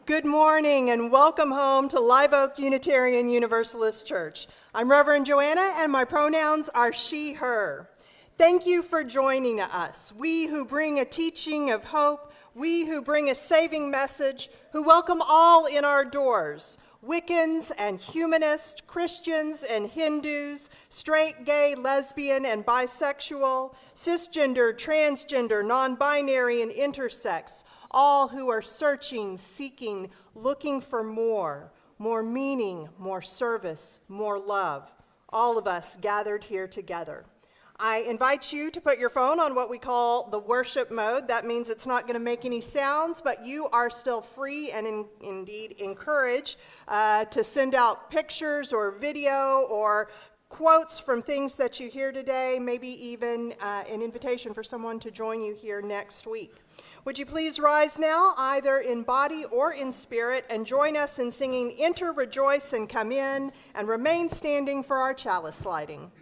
Good morning and welcome home to Live Oak Unitarian Universalist Church. I'm Reverend Joanna and my pronouns are she, her. Thank you for joining us. We who bring a teaching of hope, we who bring a saving message, who welcome all in our doors, Wiccans and humanists, Christians and Hindus, straight, gay, lesbian, and bisexual, cisgender, transgender, non-binary, and intersex, all who are searching, seeking, looking for more meaning, more service, more love. All of us gathered here together. I invite you to put your phone on what we call the worship mode. That means it's not going to make any sounds, but you are still free and indeed encouraged to send out pictures or video or quotes from things that you hear today, maybe even an invitation for someone to join you here next week. Would you please rise now, either in body or in spirit, and join us in singing Enter, Rejoice, and Come In, and remain standing for our chalice lighting.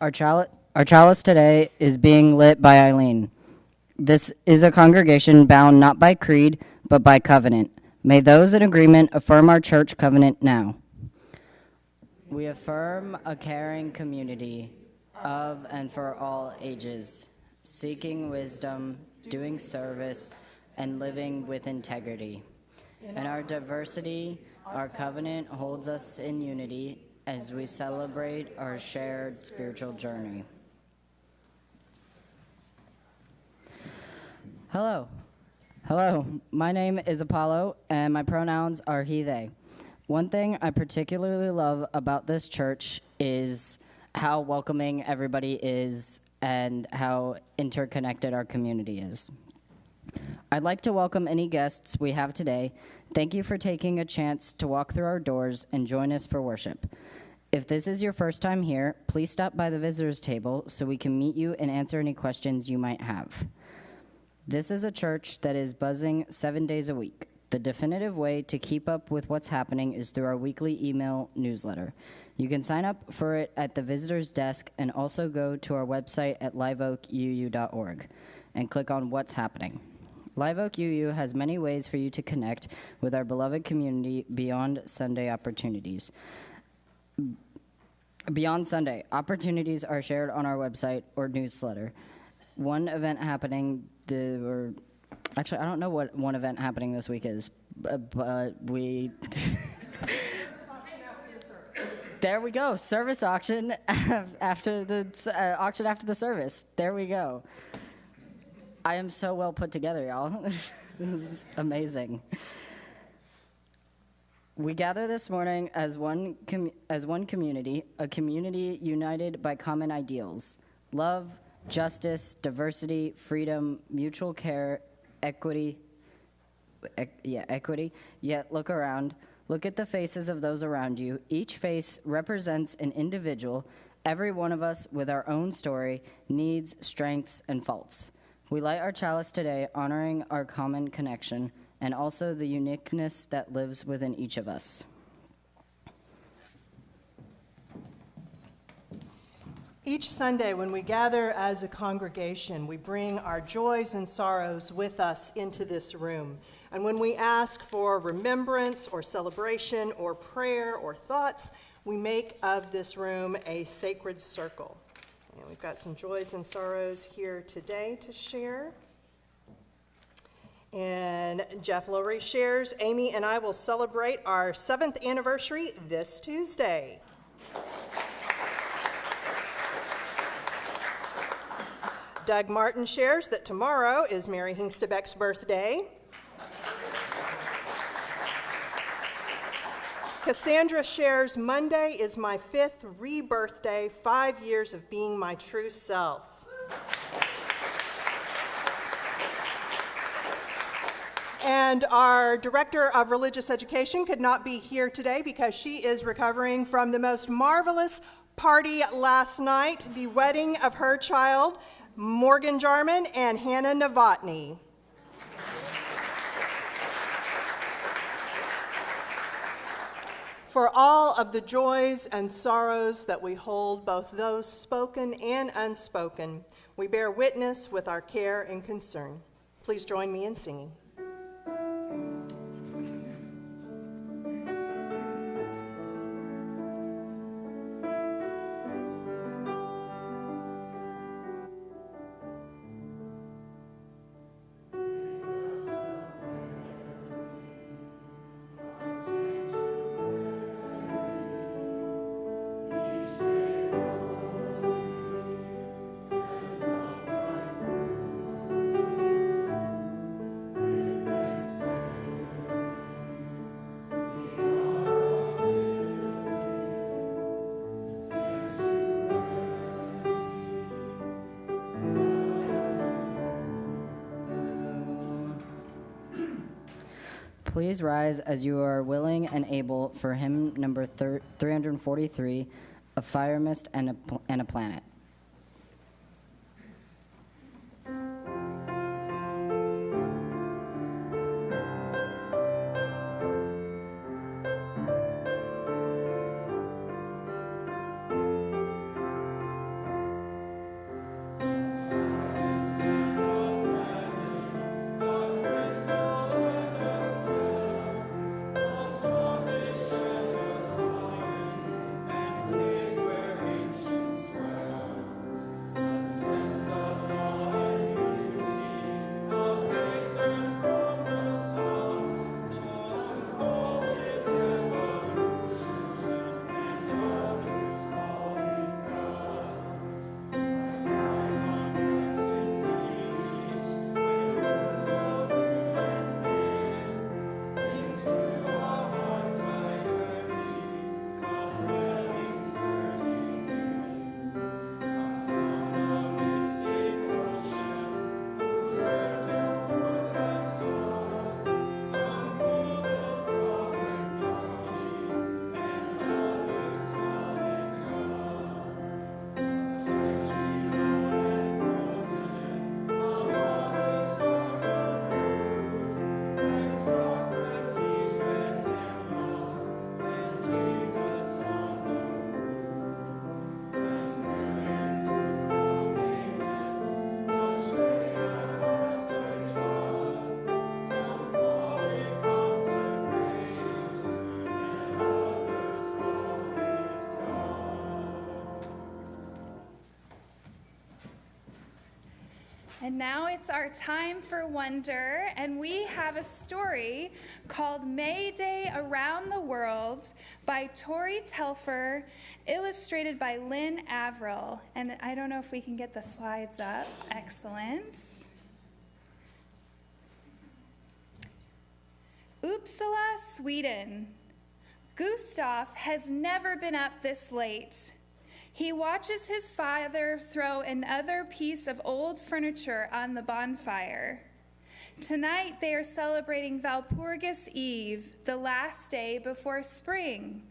Our chalice today is being lit by Eileen. This is a congregation bound not by creed, but by covenant. May those in agreement affirm our church covenant now. We affirm a caring community of and for all ages, seeking wisdom, doing service, and living with integrity. In our diversity, our covenant holds us in unity as we celebrate our shared spiritual journey. Hello. Hello, my name is Apollo, and my pronouns are he, they. One thing I particularly love about this church is how welcoming everybody is and how interconnected our community is. I'd like to welcome any guests we have today. Thank you for taking a chance to walk through our doors and join us for worship. If this is your first time here, please stop by the visitors table so we can meet you and answer any questions you might have. This is a church that is buzzing 7 days a week. The definitive way to keep up with what's happening is through our weekly email newsletter. You can sign up for it at the visitor's desk and also go to our website at liveoakuu.org and click on What's Happening. Live Oak UU has many ways for you to connect with our beloved community beyond Sunday opportunities. Beyond Sunday, opportunities are shared on our website or newsletter. One event happening, actually, I don't know what one event happening this week is, but we... There we go, service auction after the auction after the service. There we go. I am so well put together, y'all. This is amazing. We gather this morning as one community, a community united by common ideals: love, justice, diversity, freedom, mutual care, equity. Equity. Yet look around. Look at the faces of those around you. Each face represents an individual, every one of us with our own story, needs, strengths, and faults. We light our chalice today, honoring our common connection and also the uniqueness that lives within each of us. Each Sunday when we gather as a congregation, we bring our joys and sorrows with us into this room. And when we ask for remembrance or celebration or prayer or thoughts, we make of this room a sacred circle. And we've got some joys and sorrows here today to share. And Jeff Lowry shares, Amy and I will celebrate our 7th anniversary this Tuesday. Doug Martin shares that tomorrow is Mary Hingstebeck's birthday. Cassandra shares, Monday is my 5th rebirthday, 5 years of being my true self. And our Director of Religious Education could not be here today because she is recovering from the most marvelous party last night, the wedding of her child, Morgan Jarman and Hannah Novotny. For all of the joys and sorrows that we hold, both those spoken and unspoken, we bear witness with our care and concern. Please join me in singing. Please rise as you are willing and able for hymn number 343, A Fire Mist and a Planet. And now it's our time for wonder, and we have a story called May Day Around the World by Tori Telfer, illustrated by Lynn Averill. And I don't know if we can get the slides up. Excellent. Uppsala, Sweden. Gustav has never been up this late. He watches his father throw another piece of old furniture on the bonfire. Tonight they are celebrating Walpurgis Eve, the last day before spring.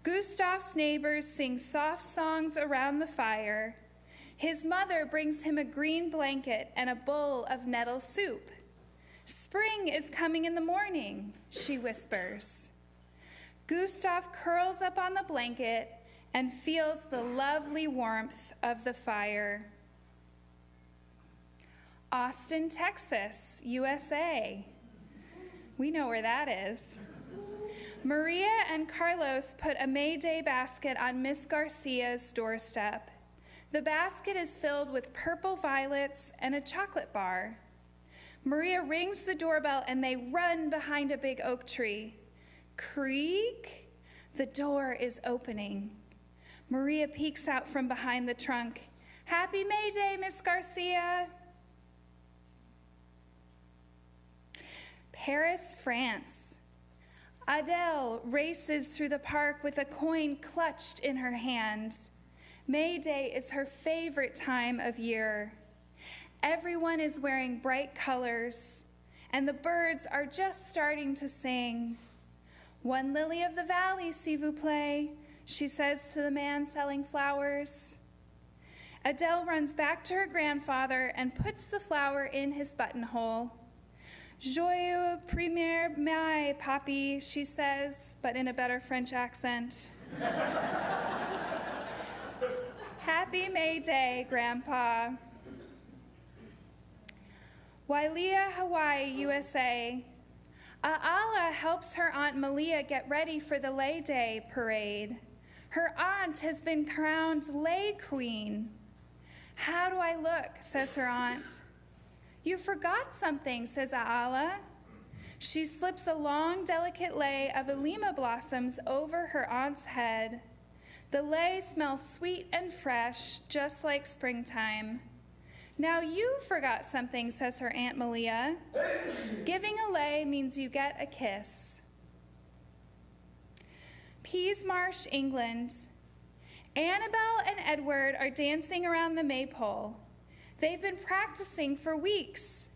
Gustav's neighbors sing soft songs around the fire. His mother brings him a green blanket and a bowl of nettle soup. Spring is coming in the morning, she whispers. Gustav curls up on the blanket and feels the lovely warmth of the fire. Austin, Texas, USA. We know where that is. Maria and Carlos put a May Day basket on Miss Garcia's doorstep. The basket is filled with purple violets and a chocolate bar. Maria rings the doorbell and they run behind a big oak tree. Creak! The door is opening. Maria peeks out from behind the trunk. Happy May Day, Miss Garcia. Paris, France. Adele races through the park with a coin clutched in her hand. May Day is her favorite time of year. Everyone is wearing bright colors, and the birds are just starting to sing. One lily of the valley, s'il vous plaît, she says to the man selling flowers. Adele runs back to her grandfather and puts the flower in his buttonhole. Joyeux premier mai, Papi, she says, but in a better French accent. Happy May Day, Grandpa. Wailea, Hawaii, USA. Aala helps her Aunt Malia get ready for the Lay Day parade. Her aunt has been crowned Lay Queen. How do I look, says her aunt. You forgot something, says Aala. She slips a long, delicate lei of Alima blossoms over her aunt's head. The lei smells sweet and fresh, just like springtime. Now you forgot something, says her Aunt Malia. Giving a lei means you get a kiss. Peasmarsh, England. Annabelle and Edward are dancing around the maypole. They've been practicing for weeks.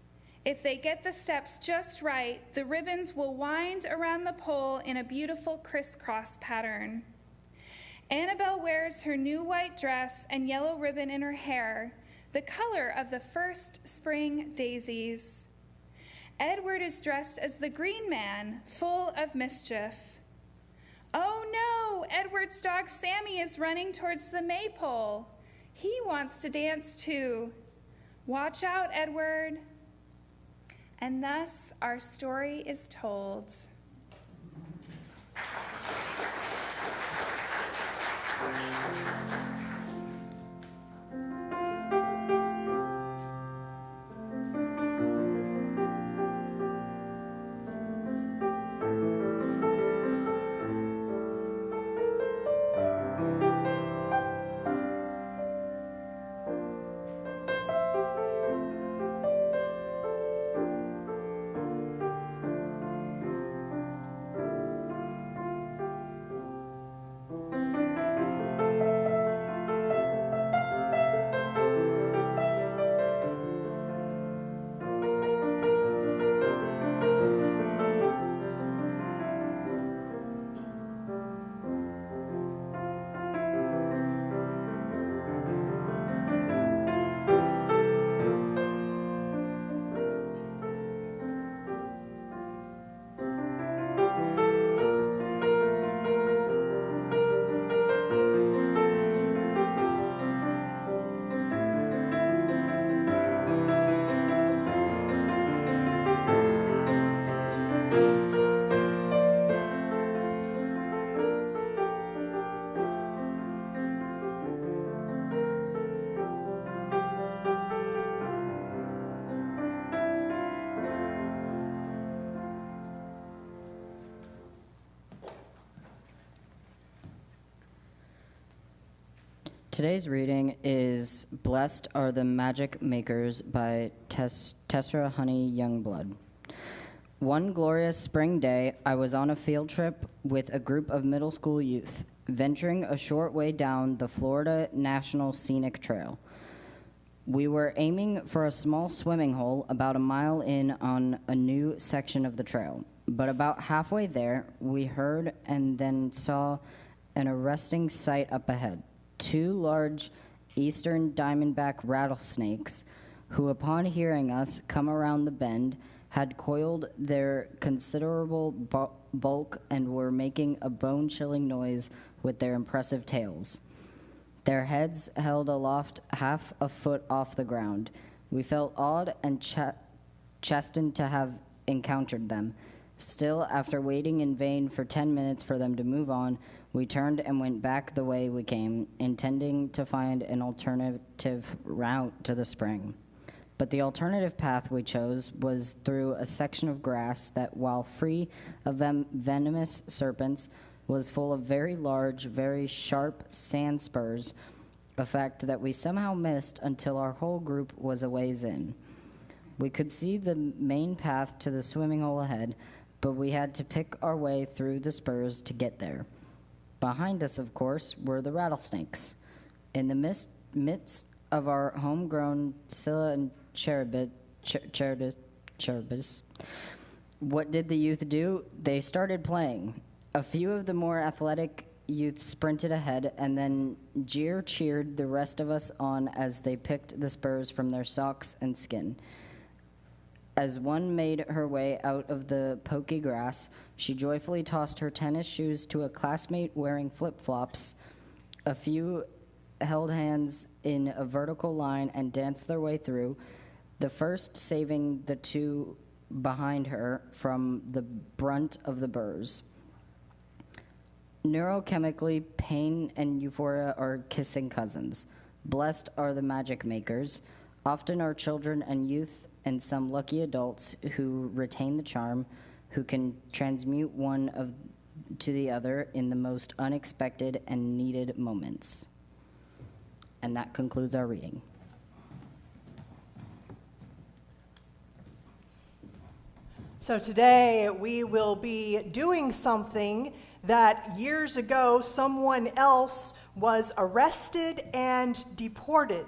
If they get the steps just right, the ribbons will wind around the pole in a beautiful crisscross pattern. Annabelle wears her new white dress and yellow ribbon in her hair, the color of the first spring daisies. Edward is dressed as the Green Man, full of mischief. Oh no, Edward's dog Sammy is running towards the maypole. He wants to dance too. Watch out, Edward. And thus our story is told. Today's reading is Blessed Are the Magic Makers by Tessra Honey Youngblood. One glorious spring day, I was on a field trip with a group of middle school youth, venturing a short way down the Florida National Scenic Trail. We were aiming for a small swimming hole about a mile in on a new section of the trail, but about halfway there, we heard and then saw an arresting sight up ahead. 2 large eastern diamondback rattlesnakes, who upon hearing us come around the bend, had coiled their considerable bulk and were making a bone-chilling noise with their impressive tails. Their heads held aloft half a foot off the ground. We felt awed and chastened to have encountered them. Still, after waiting in vain for 10 minutes for them to move on, we turned and went back the way we came, intending to find an alternative route to the spring. But the alternative path we chose was through a section of grass that, while free of venomous serpents, was full of very large, very sharp sand spurs, a fact that we somehow missed until our whole group was a ways in. We could see the main path to the swimming hole ahead, but we had to pick our way through the spurs to get there. Behind us, of course, were the rattlesnakes. In the midst of our homegrown Scylla and Charybdis, what did the youth do? They started playing. A few of the more athletic youth sprinted ahead and then cheered the rest of us on as they picked the spurs from their socks and skin. As one made her way out of the poky grass, she joyfully tossed her tennis shoes to a classmate wearing flip-flops. A few held hands in a vertical line and danced their way through, the first saving the 2 behind her from the brunt of the burrs. Neurochemically, pain and euphoria are kissing cousins. Blessed are the magic makers. Often are children and youth and some lucky adults who retain the charm, who can transmute one to the other in the most unexpected and needed moments. And that concludes our reading. So today we will be doing something that years ago someone else was arrested and deported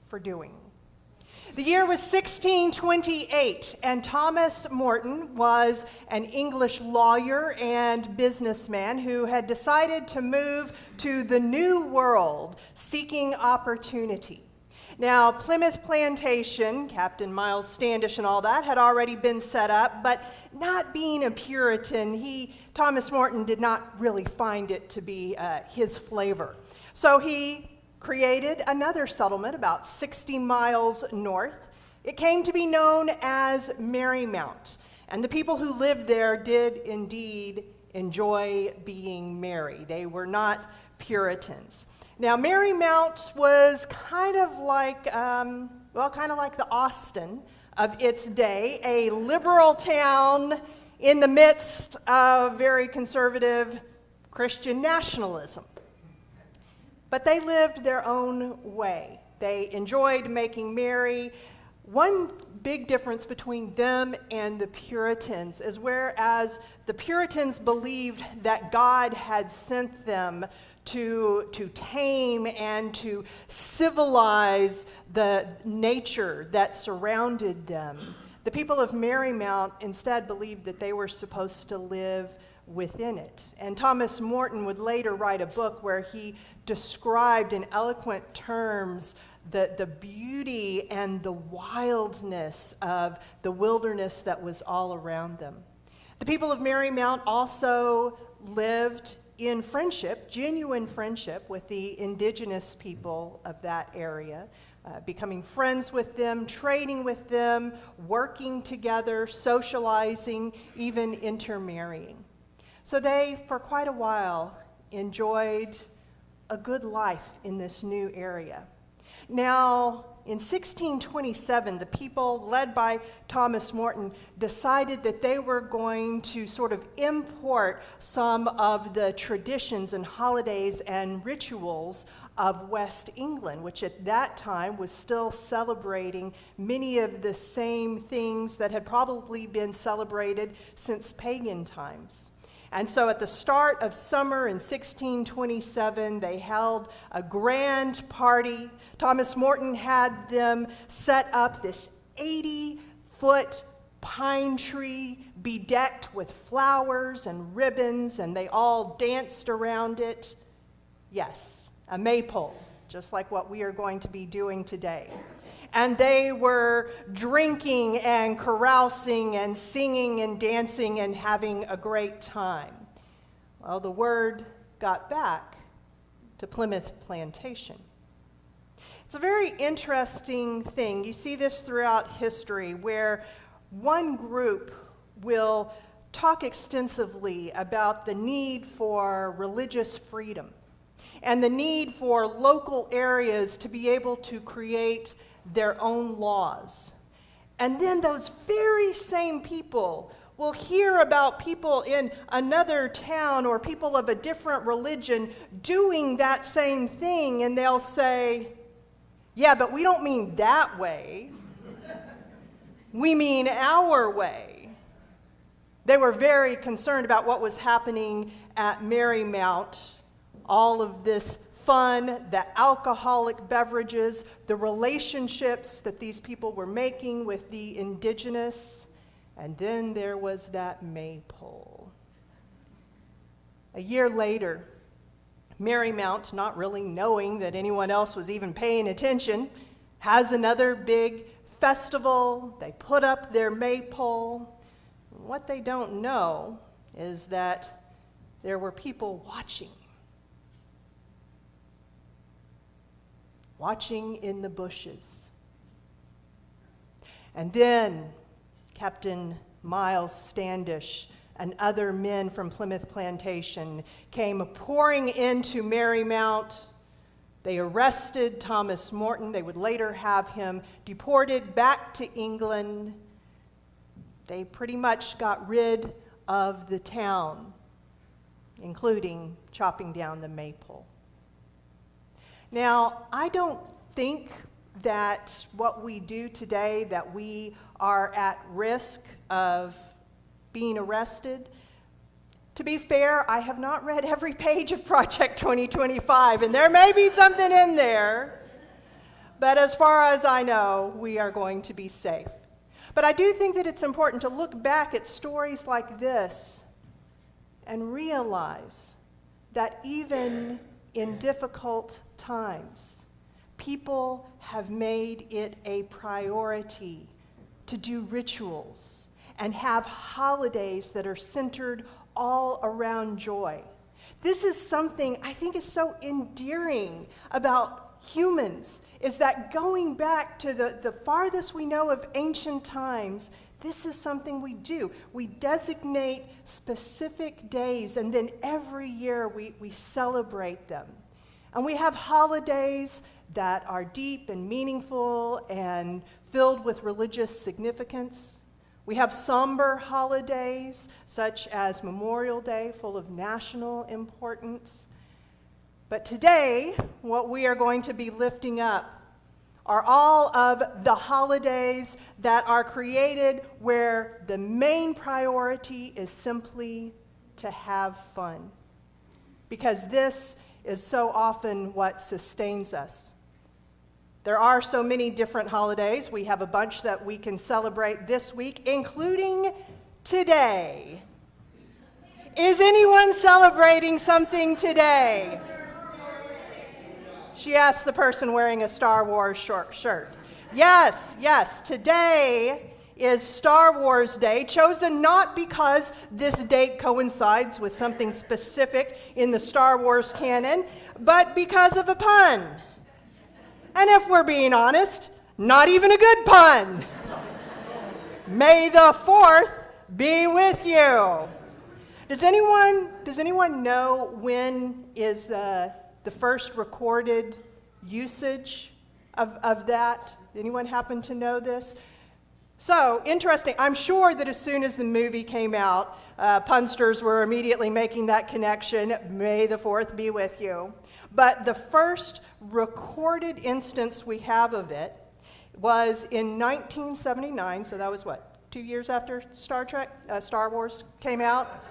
for doing. The year was 1628, and Thomas Morton was an English lawyer and businessman who had decided to move to the New World, seeking opportunity. Now, Plymouth Plantation, Captain Miles Standish and all that, had already been set up, but not being a Puritan, Thomas Morton did not really find it to be his flavor. So he created another settlement about 60 miles north. It came to be known as Marymount, and the people who lived there did indeed enjoy being merry. They were not Puritans. Now, Marymount was kind of like the Austin of its day, a liberal town in the midst of very conservative Christian nationalism. But they lived their own way. They enjoyed making merry. One big difference between them and the Puritans is whereas the Puritans believed that God had sent them to tame and to civilize the nature that surrounded them, the people of Marymount instead believed that they were supposed to live within it. And Thomas Morton would later write a book where he described in eloquent terms the beauty and the wildness of the wilderness that was all around them. The people of Marymount also lived in friendship, genuine friendship, with the indigenous people of that area, becoming friends with them, trading with them, working together, socializing, even intermarrying. So they, for quite a while, enjoyed a good life in this new area. Now, in 1627, the people, led by Thomas Morton, decided that they were going to sort of import some of the traditions and holidays and rituals of West England, which at that time was still celebrating many of the same things that had probably been celebrated since pagan times. And so at the start of summer in 1627, they held a grand party. Thomas Morton had them set up this 80-foot pine tree bedecked with flowers and ribbons, and they all danced around it. Yes, a maypole, just like what we are going to be doing today. And they were drinking and carousing and singing and dancing and having a great time. Well, the word got back to Plymouth Plantation. It's a very interesting thing. You see this throughout history where one group will talk extensively about the need for religious freedom and the need for local areas to be able to create their own laws. And then those very same people will hear about people in another town or people of a different religion doing that same thing, and they'll say, yeah, but we don't mean that way. We mean our way. They were very concerned about what was happening at Marymount, all of this fun, the alcoholic beverages, the relationships that these people were making with the indigenous, and then there was that maypole. A year later, Marymount, not really knowing that anyone else was even paying attention, has another big festival. They put up their maypole. What they don't know is that there were people watching in the bushes. And then Captain Miles Standish and other men from Plymouth Plantation came pouring into Marymount. They arrested Thomas Morton. They would later have him deported back to England. They pretty much got rid of the town, including chopping down the maypole. Now, I don't think that what we do today, that we are at risk of being arrested. To be fair, I have not read every page of Project 2025, and there may be something in there, but as far as I know, we are going to be safe. But I do think that it's important to look back at stories like this and realize that even in difficult times, people have made it a priority to do rituals and have holidays that are centered all around joy. This is something I think is so endearing about humans, is that going back to the farthest we know of ancient times, this is something we do. We designate specific days, and then every year we celebrate them. And we have holidays that are deep and meaningful and filled with religious significance. We have somber holidays, such as Memorial Day, full of national importance. But today, what we are going to be lifting up are all of the holidays that are created where the main priority is simply to have fun. Because this is so often what sustains us. There are so many different holidays. We have a bunch that we can celebrate this week, including today. Is anyone celebrating something today? She asked the person wearing a Star Wars shirt. Yes, today is Star Wars Day, chosen not because this date coincides with something specific in the Star Wars canon, but because of a pun. And if we're being honest, not even a good pun. May the 4th be with you. Does anyone know when is the first recorded usage of that? Anyone happen to know this? So, interesting. I'm sure that as soon as the movie came out, punsters were immediately making that connection. May the 4th be with you. But the first recorded instance we have of it was in 1979, so that was what, 2 years after Star Wars came out?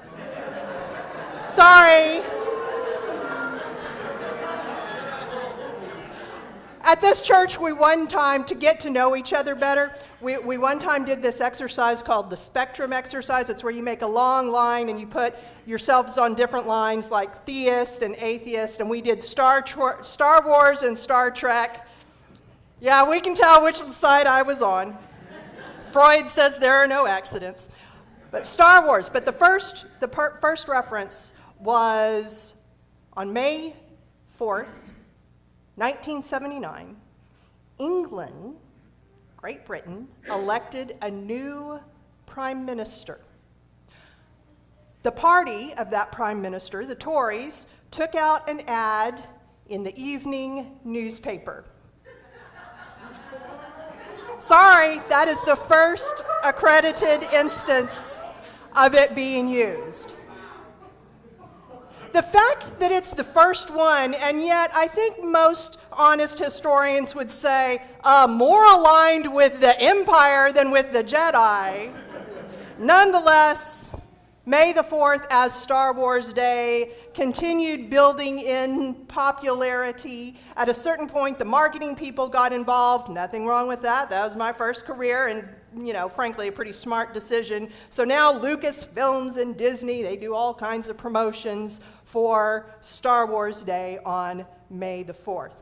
Sorry. At this church, we one time, to get to know each other better, we one time did this exercise called the spectrum exercise. It's where you make a long line and you put yourselves on different lines like theist and atheist, and we did Star Wars and Star Trek. Yeah, we can tell which side I was on. Freud says there are no accidents. But Star Wars, but the first reference was on May 4th, 1979, England, Great Britain, elected a new prime minister. The party of that prime minister, the Tories, took out an ad in the evening newspaper. Sorry, that is the first accredited instance of it being used. The fact that it's the first one, and yet I think most honest historians would say more aligned with the Empire than with the Jedi. Nonetheless, May the 4th as Star Wars Day continued building in popularity. At a certain point, the marketing people got involved. Nothing wrong with that. That was my first career, and frankly, a pretty smart decision. So now Lucasfilms and Disney, they do all kinds of promotions for Star Wars Day on May the 4th.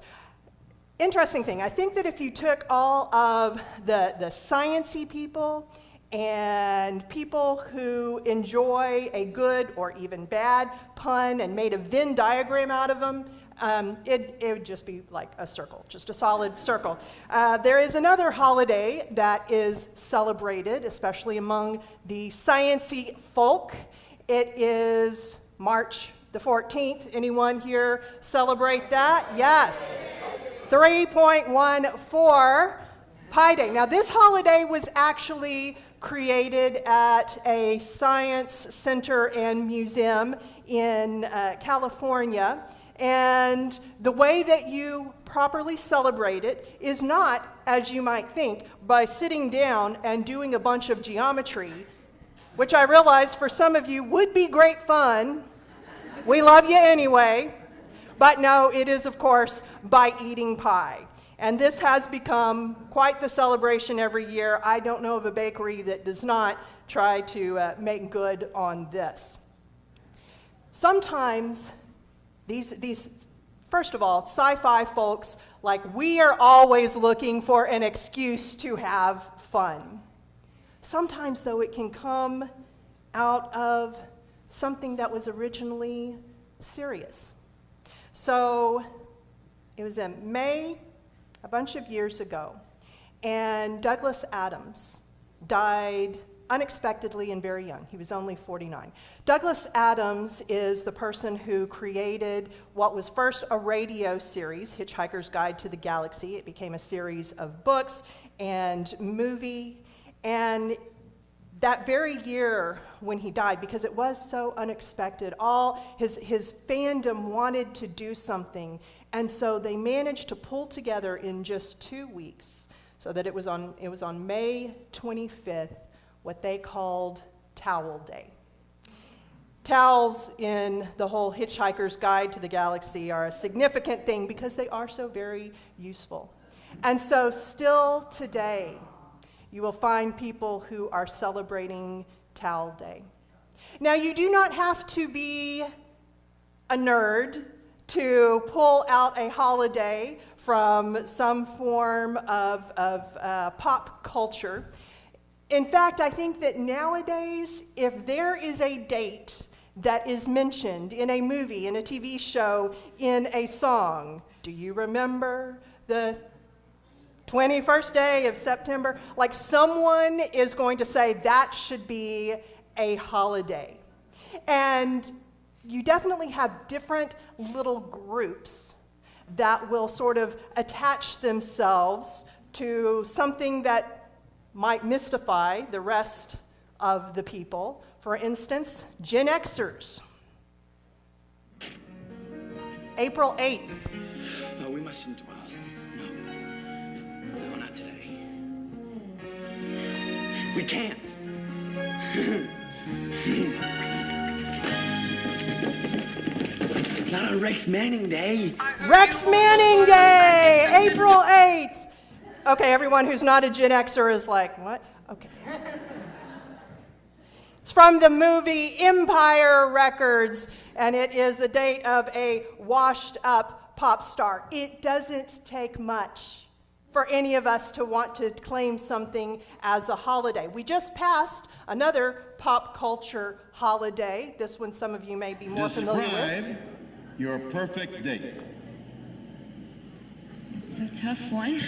Interesting thing, I think that if you took all of the sciencey people and people who enjoy a good or even bad pun and made a Venn diagram out of them, it would just be like a circle, just a solid circle. There is another holiday that is celebrated, especially among the sciencey folk. It is March the 14th. Anyone here celebrate that? Yes. 3.14 Pi Day. Now, this holiday was actually created at a science center and museum in California. And the way that you properly celebrate it is not, as you might think, by sitting down and doing a bunch of geometry, which I realize for some of you would be great fun. We love you anyway. But no, it is, of course, by eating pie. And this has become quite the celebration every year. I don't know of a bakery that does not try to make good on this. Sometimes these, first of all, sci-fi folks, we are always looking for an excuse to have fun. Sometimes, though, it can come out of something that was originally serious. So it was in May, a bunch of years ago, and Douglas Adams died unexpectedly and very young. He was only 49. Douglas Adams is the person who created what was first a radio series, Hitchhiker's Guide to the Galaxy. It became a series of books and movie. And that very year when he died, because it was so unexpected, all his fandom wanted to do something, and so they managed to pull together in just 2 weeks, so that it was on May 25th, what they called Towel Day. Towels in the whole Hitchhiker's Guide to the Galaxy are a significant thing because they are so very useful. And so still today, you will find people who are celebrating Towel Day. Now, you do not have to be a nerd to pull out a holiday from some form of pop culture. In fact, I think that nowadays, if there is a date that is mentioned in a movie, in a TV show, in a song, do you remember the 21st day of September? Someone is going to say that should be a holiday. And you definitely have different little groups that will sort of attach themselves to something that might mystify the rest of the people. For instance, Gen Xers. April 8th. Oh, we mustn't. No, not today. We can't. Not on Rex Manning Day. Rex Manning Day, April 8th. Okay, everyone who's not a Gen Xer is like, what? Okay. It's from the movie Empire Records, and it is the date of a washed-up pop star. It doesn't take much for any of us to want to claim something as a holiday. We just passed another pop culture holiday. This one some of you may be more familiar with. Describe your perfect date. It's a tough one.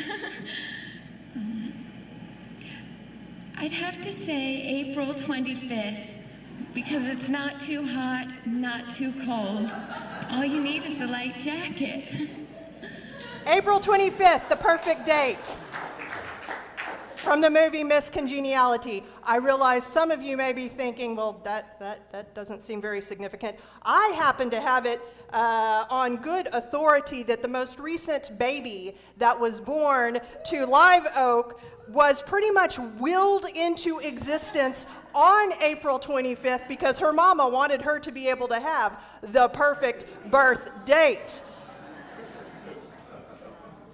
I'd have to say April 25th, because it's not too hot, not too cold. All you need is a light jacket. April 25th, the perfect date. From the movie Miss Congeniality. I realize some of you may be thinking, well, that doesn't seem very significant. I happen to have it on good authority that the most recent baby that was born to Live Oak was pretty much willed into existence on April 25th because her mama wanted her to be able to have the perfect birth date.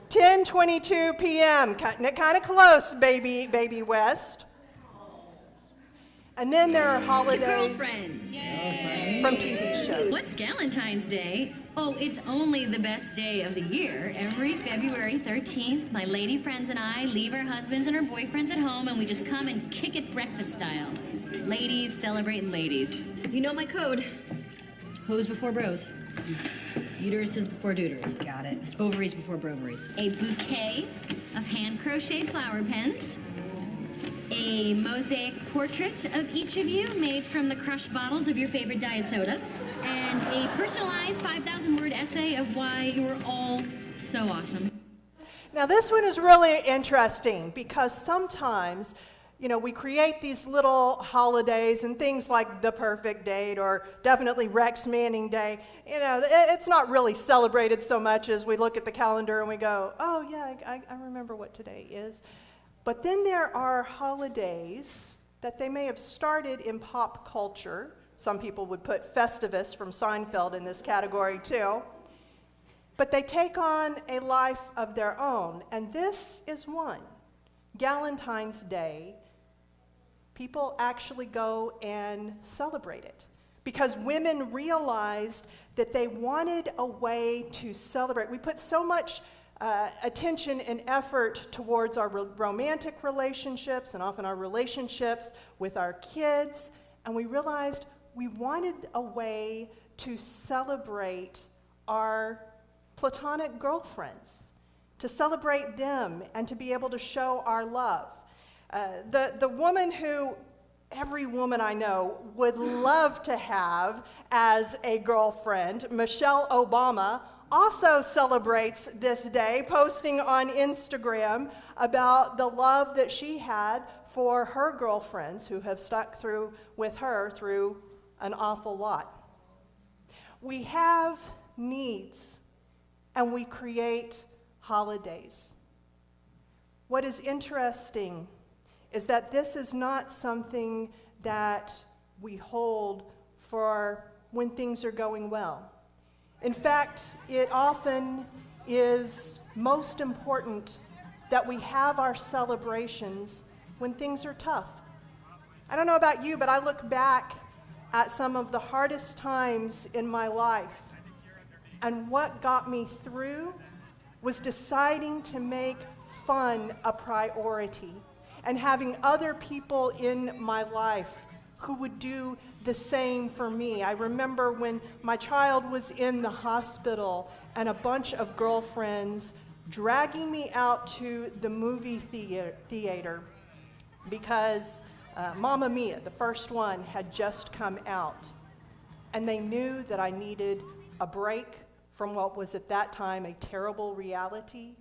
10:22 p.m., cutting it kind of close, baby West. And then there are holidays Girlfriend. from TV shows. What's Galentine's Day? Oh, it's only the best day of the year. Every February 13th, my lady friends and I leave our husbands and our boyfriends at home and we just come and kick it breakfast style. Ladies celebrating ladies. You know my code. Hose before bros. Uteruses before deuters. Got it. Ovaries before brovaries. A bouquet of hand-crocheted flower pens. A mosaic portrait of each of you made from the crushed bottles of your favorite diet soda. And a personalized 5,000-word essay of why you were all so awesome. Now this one is really interesting because sometimes, we create these little holidays and things like the perfect date or definitely Rex Manning Day. It's not really celebrated so much as we look at the calendar and we go, oh yeah, I remember what today is. But then there are holidays that they may have started in pop culture. Some people would put Festivus from Seinfeld in this category too. But they take on a life of their own, and this is one. Galentine's Day, people actually go and celebrate it because women realized that they wanted a way to celebrate. We put so much attention and effort towards our romantic relationships and often our relationships with our kids, and we realized we wanted a way to celebrate our platonic girlfriends, to celebrate them and to be able to show our love. The woman who every woman I know would love to have as a girlfriend, Michelle Obama, also celebrates this day, posting on Instagram about the love that she had for her girlfriends who have stuck through with her through an awful lot. We have needs and we create holidays. What is interesting is that this is not something that we hold for when things are going well. In fact, it often is most important that we have our celebrations when things are tough. I don't know about you, but I look back at some of the hardest times in my life, and what got me through was deciding to make fun a priority and having other people in my life who would do the same for me. I remember when my child was in the hospital and a bunch of girlfriends dragging me out to the movie theater because Mamma Mia, the first one, had just come out. And they knew that I needed a break from what was at that time a terrible reality,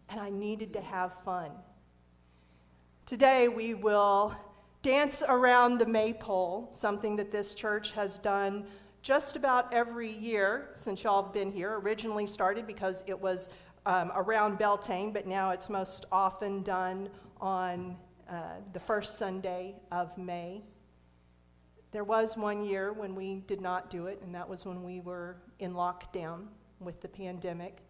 and I needed to have fun. Today we will dance around the Maypole, something that this church has done just about every year since y'all have been here. Originally started because it was around Beltane, but now it's most often done on the first Sunday of May. There was one year when we did not do it, and that was when we were in lockdown with the pandemic.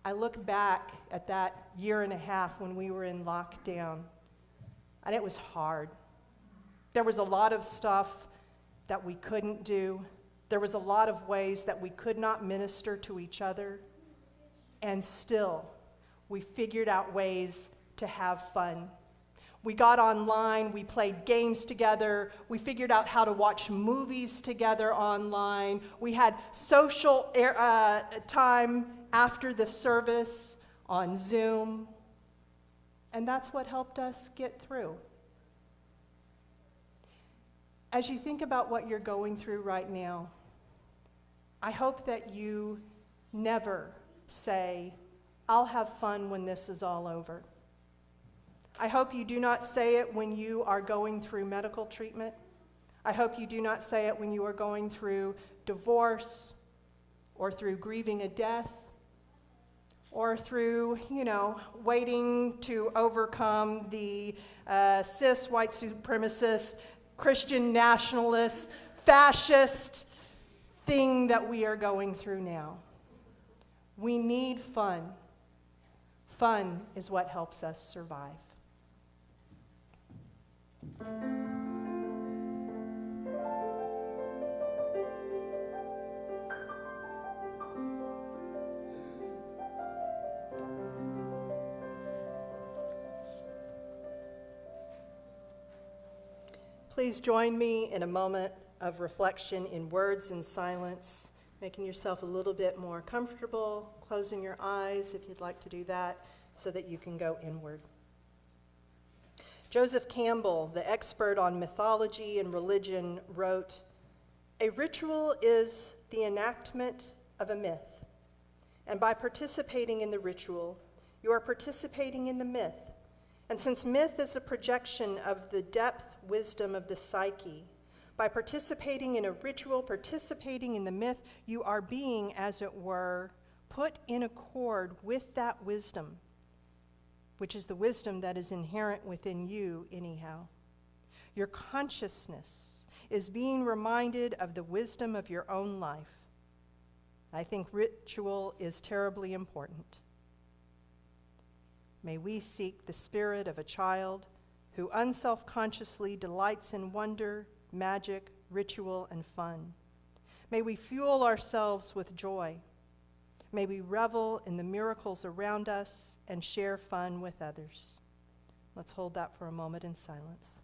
I look back at that year and a half when we were in lockdown, and it was hard. There was a lot of stuff that we couldn't do. There was a lot of ways that we could not minister to each other. And still, we figured out ways to have fun. We got online, we played games together, we figured out how to watch movies together online. We had social time after the service on Zoom. And that's what helped us get through. As you think about what you're going through right now, I hope that you never say, "I'll have fun when this is all over." I hope you do not say it when you are going through medical treatment. I hope you do not say it when you are going through divorce or through grieving a death or through, waiting to overcome the cis white supremacist Christian nationalist, fascist thing that we are going through now. We need fun. Fun is what helps us survive. Please join me in a moment of reflection in words and silence, making yourself a little bit more comfortable, closing your eyes if you'd like to do that, so that you can go inward. Joseph Campbell, the expert on mythology and religion, wrote, "A ritual is the enactment of a myth, and by participating in the ritual, you are participating in the myth. And since myth is a projection of the depth wisdom of the psyche, by participating in a ritual, participating in the myth, you are being, as it were, put in accord with that wisdom, which is the wisdom that is inherent within you anyhow. Your consciousness is being reminded of the wisdom of your own life. I think ritual is terribly important. May we seek the spirit of a child who unself-consciously delights in wonder, magic, ritual, and fun. May we fuel ourselves with joy. May we revel in the miracles around us and share fun with others." Let's hold that for a moment in silence.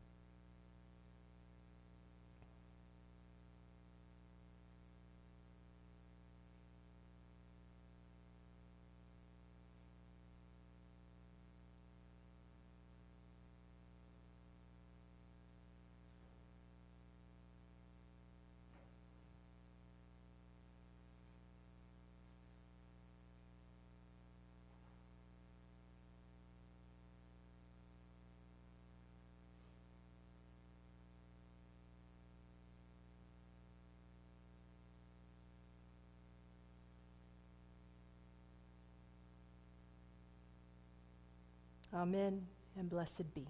Amen, and blessed be.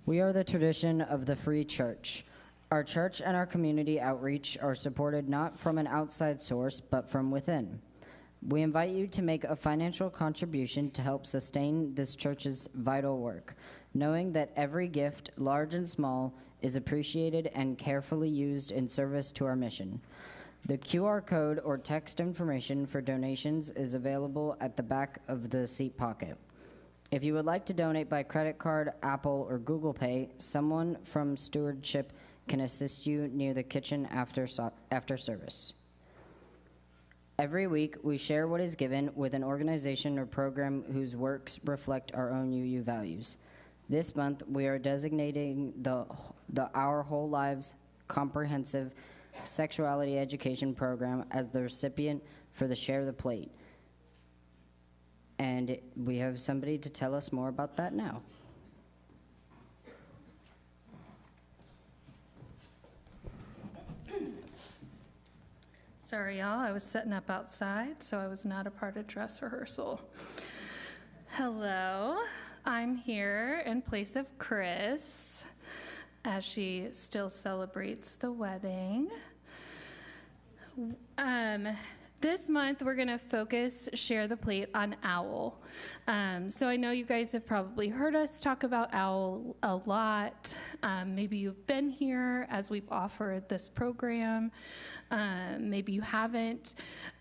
We are the tradition of the Free Church. Our church and our community outreach are supported not from an outside source, but from within. We invite you to make a financial contribution to help sustain this church's vital work, knowing that every gift, large and small, is appreciated and carefully used in service to our mission. The QR code or text information for donations is available at the back of the seat pocket. If you would like to donate by credit card, Apple, or Google Pay, someone from stewardship can assist you near the kitchen after service. Every week, we share what is given with an organization or program whose works reflect our own UU values. This month, we are designating the Our Whole Lives Comprehensive Sexuality Education Program as the recipient for the Share the Plate. And we have somebody to tell us more about that now. Sorry, y'all. I was setting up outside, so I was not a part of dress rehearsal. Hello. I'm here in place of Chris as she still celebrates the wedding. This month, we're going to focus Share the Plate on OWL. So I know you guys have probably heard us talk about OWL a lot. Maybe you've been here as we've offered this program. Maybe you haven't.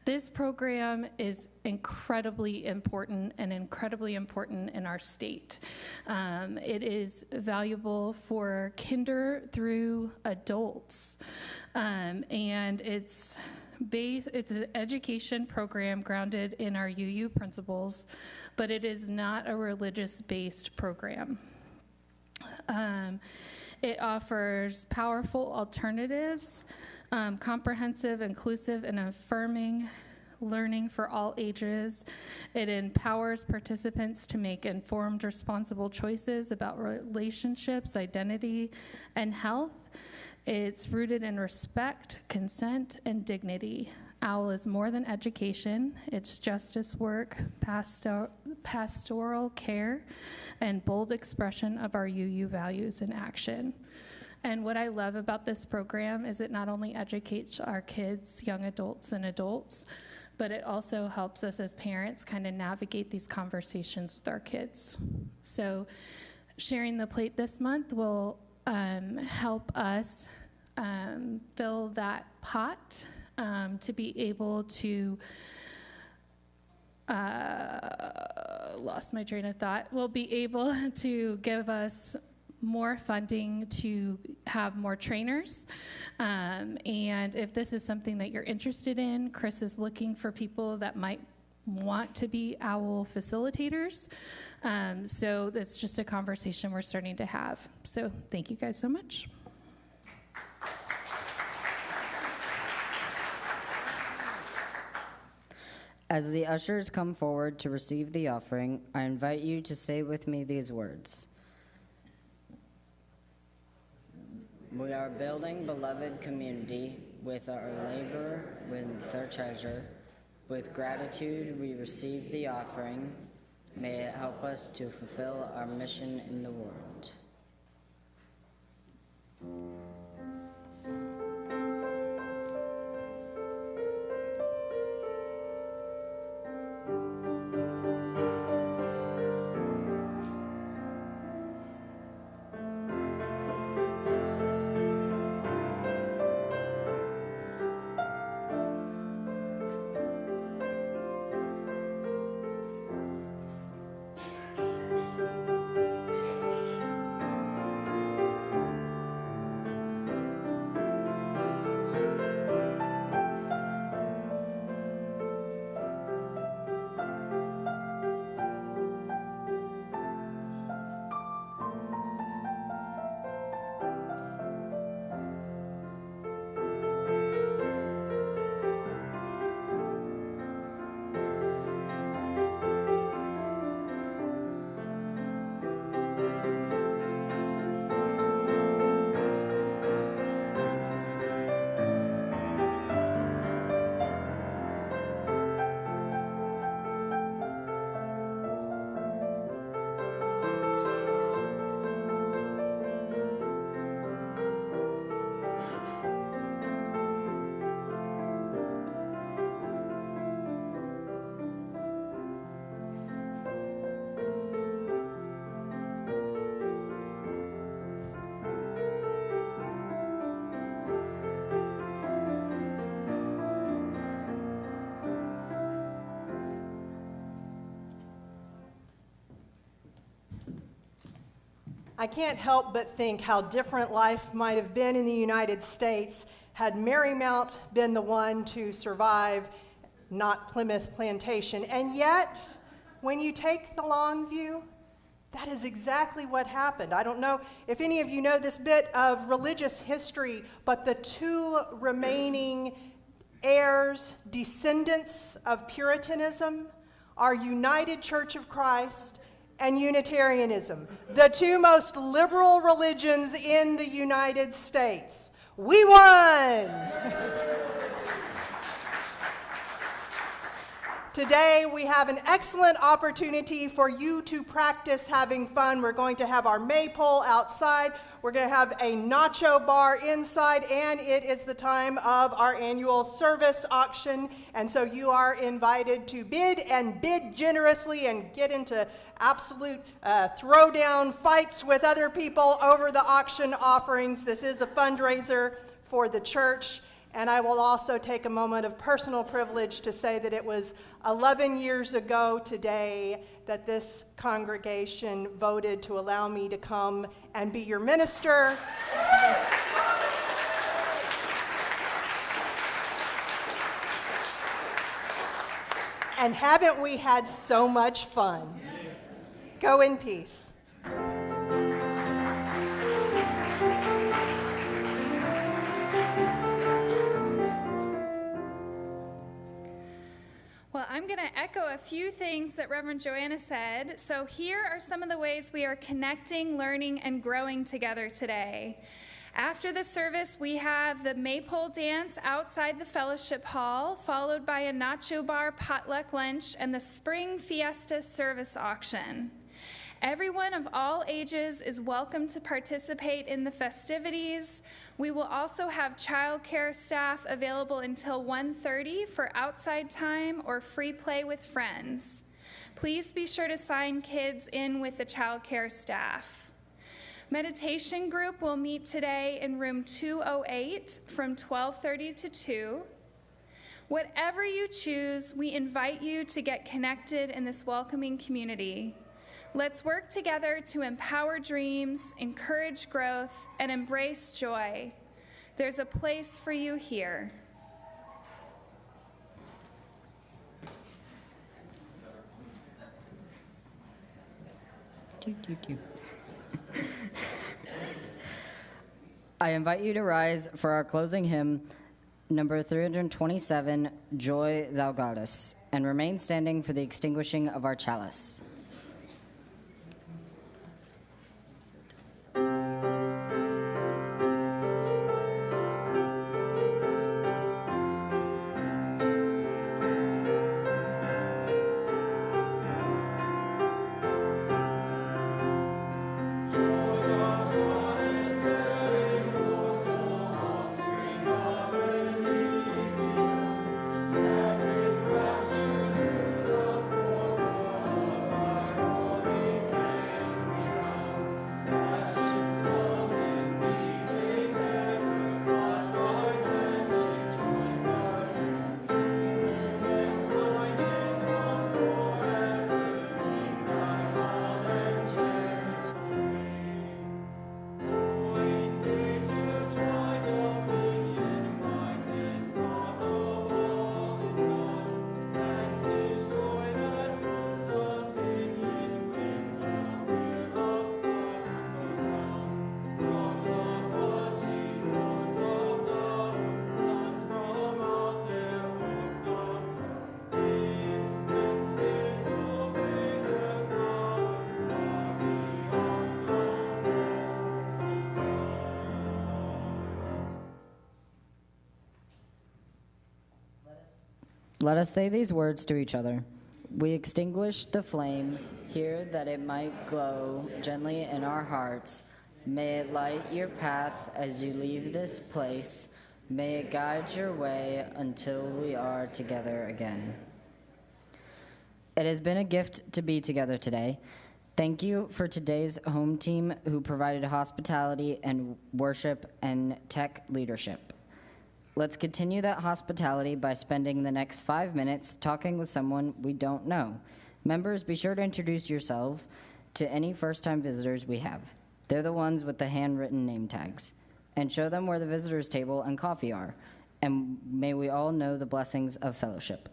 This program is incredibly important and incredibly important in our state. It is valuable for kinder through adults. And it's an education program grounded in our UU principles, but it is not a religious-based program. It offers powerful alternatives, comprehensive, inclusive, and affirming learning for all ages. It empowers participants to make informed, responsible choices about relationships, identity, and health. It's rooted in respect, consent, and dignity. OWL is more than education. It's justice work, pastoral care, and bold expression of our UU values in action. And what I love about this program is it not only educates our kids, young adults, and adults, but it also helps us as parents kind of navigate these conversations with our kids. So Sharing the Plate this month will help us fill that pot to be able to lost my train of thought. Will be able to give us more funding to have more trainers. And if this is something that you're interested in, Chris is looking for people that might want to be OWL facilitators. So that's just a conversation we're starting to have. So thank you guys so much. As the ushers come forward to receive the offering, I invite you to say with me these words. We are building beloved community with our labor, with our treasure. With gratitude, we receive the offering. May it help us to fulfill our mission in the world. I can't help but think how different life might have been in the United States had Marymount been the one to survive, not Plymouth Plantation. And yet, when you take the long view, that is exactly what happened. I don't know if any of you know this bit of religious history, but the two remaining heirs, descendants of Puritanism, are United Church of Christ and Unitarianism, the two most liberal religions in the United States. We won! Today, we have an excellent opportunity for you to practice having fun. We're going to have our maypole outside. We're going to have a nacho bar inside, and it is the time of our annual service auction. And so you are invited to bid and bid generously and get into absolute throwdown fights with other people over the auction offerings. This is a fundraiser for the church. And I will also take a moment of personal privilege to say that it was 11 years ago today that this congregation voted to allow me to come and be your minister. And haven't we had so much fun? Go in peace. Well, I'm going to echo a few things that Reverend Joanna said. So here are some of the ways we are connecting, learning, and growing together today. After the service, we have the Maypole dance outside the fellowship hall, followed by a nacho bar potluck lunch and the Spring Fiesta service auction. Everyone of all ages is welcome to participate in the festivities. We will also have childcare staff available until 1:30 for outside time or free play with friends. Please be sure to sign kids in with the childcare staff. Meditation group will meet today in room 208 from 12:30 to 2. Whatever you choose, we invite you to get connected in this welcoming community. Let's work together to empower dreams, encourage growth, and embrace joy. There's a place for you here. I invite you to rise for our closing hymn, number 327, Joy Thou Goddess, and remain standing for the extinguishing of our chalice. Let us say these words to each other. We extinguish the flame here that it might glow gently in our hearts. May it light your path as you leave this place. May it guide your way until we are together again. It has been a gift to be together today. Thank you for today's home team who provided hospitality and worship and tech leadership. Let's continue that hospitality by spending the next 5 minutes talking with someone we don't know. Members, be sure to introduce yourselves to any first-time visitors we have. They're the ones with the handwritten name tags. And show them where the visitors' table and coffee are. And may we all know the blessings of fellowship.